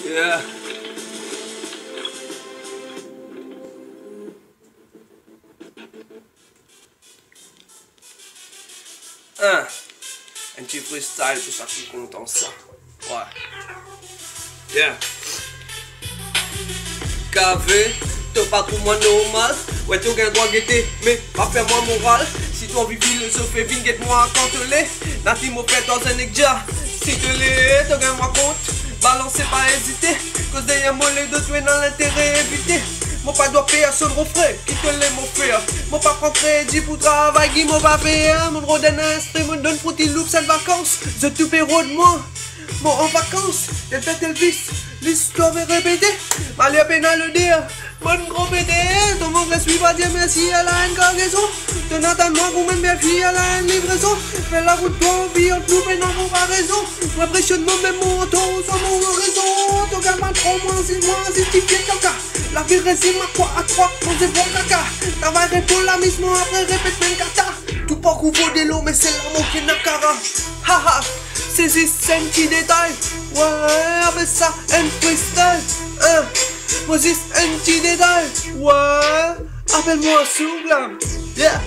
Yeah. Un petit freestyle pour ça qui est content ça. Ouais. Yeah. KV, t'as pas pour moi normal. Ouais, t'as aucun droit guetter, mais pas faire moi moral. Si toi envie philosophe, vine guette-moi quand te l'est. Nati m'a fait dans un exja. Si te l'est, t'as moi compte. Balancez pas hésiter. Cause derrière moi les deux, tu es dans l'intérêt évité. Mon pas doit payer son refrain, qui te l'est mon frère. Mon pas prend crédit pour travail, qui m'a pas fait. Mon droit d'un instrument, me donne fruity loop, cette vacances. Je te héros de moi, moi en vacances. Elle fait tel vice, l'histoire est répétée. Malheur à peine à le dire, bonne gros pété. Ton monde ne suit pas dire merci à la cargaison. Ton attendement, vous même bien fille à la livraison. Fais la route, toi, vie en tout, mais non, comparaison. M'impressionnement, même mon auto, sans mon raison. Ton gamin, trop moins, si tu viens caca. La vie résime à quoi, à trois, on se voit caca. Travail pour la mise, moi après répète même kata. Tout pas couvre des lots, mais c'est l'amour qui n'a cara. Haha, c'est juste un petit détail. Ouais, avec ça, un freestyle. Moi juste un petit détail. Ouais, appelle-moi Souglam. Yeah.